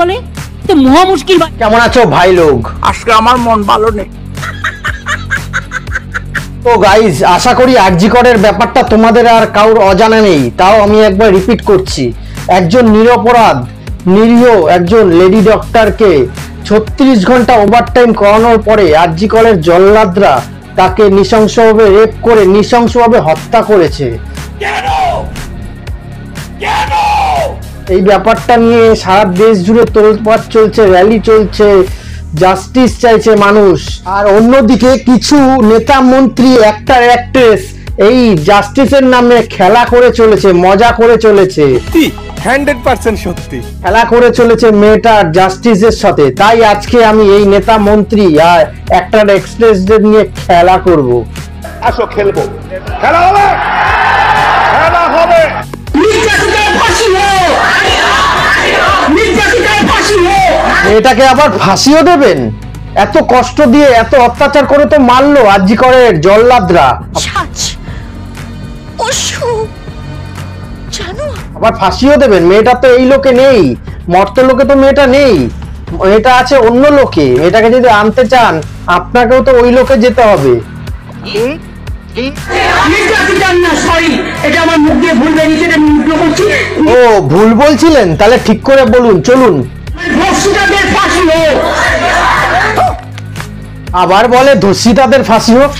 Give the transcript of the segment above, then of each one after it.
বলে? তো মহা মুশকিল। কেমন আছো ভাই লোক? আজকে আমার মন ভালো নেই। তো গাইজ, আশা করি আরজি করের ব্যাপারটা তোমাদের আর কারোর অজানা নেই। তাও আমি একবার রিপিট করছি, একজন নিরপরাধ নিরীহ একজন লেডি ডক্টরকে 36 ঘন্টা ওভারটাইম করানোর পরে আরজি করের জল্লাদরা তাকে নৃশংসভাবে রেপ করে নৃশংসভাবে হত্যা করেছে। এই ব্যাপারটা নিয়ে সারা দেশ জুড়ে তোলপাড় চলছে, র্যালি চলছে, জাস্টিস চাইছে মানুষ। আর অন্যদিকে কিছু নেতা মন্ত্রী, অ্যাক্টর অ্যাক্ট্রেস এই জাস্টিসের নামে খেলা করে চলেছে, মজা করে চলেছে। 100% সত্যি খেলা করে চলেছে মেয়েটার জাস্টিসের সাথে। তাই আজকে আমি এই নেতা মন্ত্রী আর অ্যাক্টর অ্যাক্ট্রেসদের নিয়ে খেলা করব। আসো খেলবো, খেলা হবে, খেলা হবে। এটাকে আবার ফাঁসিও দেবেন? এত কষ্ট দিয়ে এত অত্যাচার করে তো মারলো আরজি করের জল্লাদরা, আবার ফাঁসিও দেবেন? মেয়েটা তো এই লোকে নেই, মর্ত লোকে তো মেয়েটা নেই, মেয়েটা আছে অন্য লোকে। মেয়েটাকে যদি আনতে চান আপনাকেও তো ওই লোকে যেতে হবে। ও ভুল বলছিলেন? তাহলে ঠিক করে বলুন, চলুন। আবার বলে ধর্ষিতাদের ফাঁসি হোক।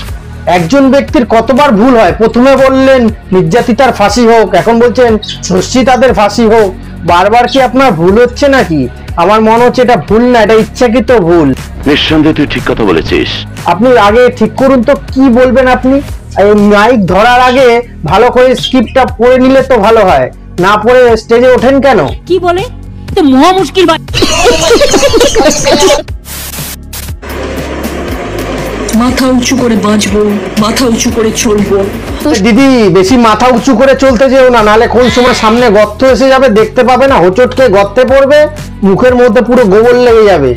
একজন ব্যক্তির কতবার ভুল হয়? প্রথমে বললেন নির্যাতিতার ফাঁসি হোক, এখন বলছেন ধর্ষিতাদের ফাঁসি হোক। বারবার কি আপনার ভুল হচ্ছে নাকি? আমার মনে হচ্ছে এটা ভুল না, এটা ইচ্ছাকৃত ভুল। নিঃসন্দেহে তুই ঠিক কথা বলেছিস। আপনি আগে ঠিক করুন তো কি বলবেন আপনি। এই মাইক ধরার আগে ভালো করে স্ক্রিপ্টটা পড়ে নিলে তো ভালো হয়, না পড়ে স্টেজে ওঠেন কেন? কি বলে? তো মহা মুশকিল। মাথা উঁচু করে বাঁচবো, মাথা উঁচু করে চলবো। দিদি বেশি মাথা উঁচু করে চলতে যেও না, নালে কোন সময় সামনে গর্ত এসে যাবে দেখতে পাবে না, হোঁচটকে গর্তে পড়বে, মুখের মধ্যে পুরো গোবর লেগে যাবে।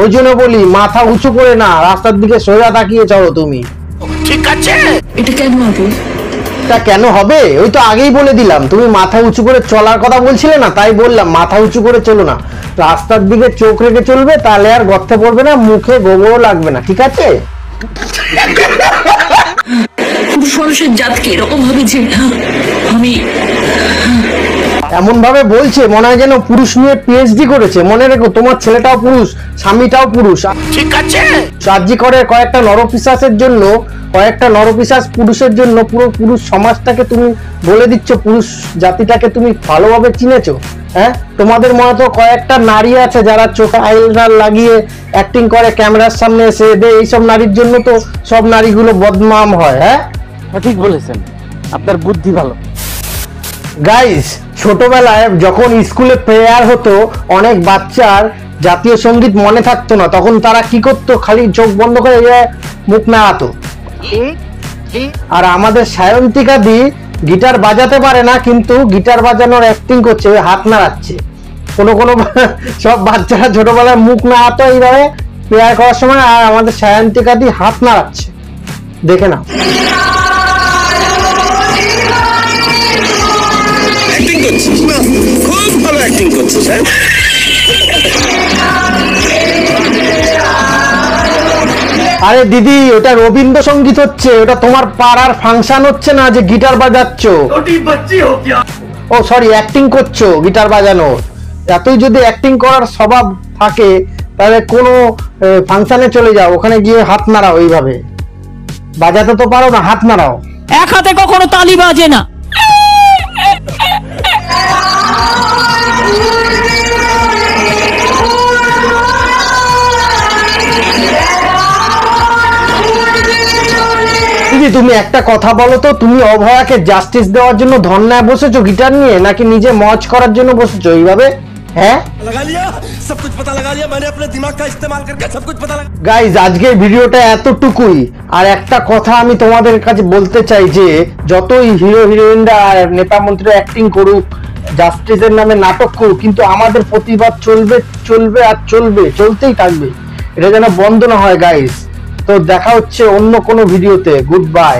ওই জন্য বলি মাথা উঁচু করে না, রাস্তার দিকে সোজা তাকিয়ে চলো তুমি। ঠিক আছে, এটা কেন হবে? তা কেন হবে? ওই তো আগেই বলে দিলাম, তুমি মাথা উঁচু করে চলার কথা বলছিলে না, তাই বললাম মাথা উঁচু করে চলো না, রাস্তার দিকে চোখ রেখে চলবে, তাহলে আর গর্তে পড়বে না, মুখে গোবরও লাগবে না, ঠিক আছে? পুরুষ মানুষের জাতকে এরকম ভাবে যে আমি এমন ভাবে বলছে মনে হয় যেন পুরুষ নিয়ে পিএইচডি করেছে। মনে রেখো তোমার ছেলেটাও পুরুষ, স্বামীটাও পুরুষ। ঠিক আছে। আরজি করের কয়েকটা নরপিশাচের জন্য, কয়েকটা নরপিশাচ পুরুষের জন্য পুরো পুরুষ সমাজটাকে তুমি বলে দিচ্ছ, পুরুষ জাতিটাকে তুমি ভালোভাবে চিনেছো। হ্যাঁ, তোমাদের মনে তো কয়েকটা নারী আছে যারা চোখে আইলাইনার লাগিয়ে অ্যাক্টিং করে ক্যামেরার সামনে এসে দে, এইসব নারীর জন্য তো সব নারীগুলো বদনাম হয়। হ্যাঁ, ঠিক বলেছেন, আপনার বুদ্ধি ভালো। গাইস, ছোটবেলায় যখন স্কুলে প্রেয়ার হতো, অনেক বাচ্চার জাতীয় সঙ্গীত মনে থাকতো না, তখন তারা কি করতো? খালি চোখ বন্ধ করে মুখ নাড়াতো। আর আমাদের সায়ন্তিকা দি গিটার বাজাতে পারে না, কিন্তু গিটার বাজানোর অ্যাক্টিং করছে, হাত নাড়াচ্ছে। কোনো কোনো সব বাচ্চারা ছোটবেলায় মুখ নাড়াতো এইভাবে প্রেয়ার করার সময়, আর আমাদের সায়ন্তিকা দি হাত নাড়াচ্ছে, দেখে না। খুব ভালো অ্যাক্টিং করছিস। আরে দিদি, ওটা রবীন্দ্রসঙ্গীত হচ্ছে, ওটা তোমার পাড়ার ফাংশন হচ্ছে না যে গিটার বাজাচ্ছ। ও সরি, অ্যাক্টিং করছো গিটার বাজানো। এতই যদি অ্যাক্টিং করার স্বভাব থাকে তাহলে কোনো ফাংশনে চলে যাও, ওখানে গিয়ে হাত নাড়াও, এইভাবে বাজাতে তো পারো না, হাত নাড়াও। এক হাতে কখনো তালি বাজে না। দিদি তুমি একটা কথা বলো তো, তুমি অভয়াকে জাস্টিস দেওয়ার জন্য ধর্নায় বসেছো গিটার নিয়ে, নাকি নিজে মজ করার জন্য বসেছো এইভাবে? হ্যাঁ, গাইজ আজকের ভিডিওটা এতটুকুই। আর একটা কথা আমি তোমাদের কাছে বলতে চাই যে যতই হিরো হিরোইনরা আর নেতা মন্ত্রী অ্যাক্টিং করুক, জাস্টিসের নামে নাটক করুক, কিন্তু আমাদের প্রতিবাদ চলবে চলবে আর চলবে, চলতেই থাকবে। এটা যেন বন্ধ না হয় গাইজ। তো দেখা হচ্ছে অন্য কোনো ভিডিওতে। Good bye.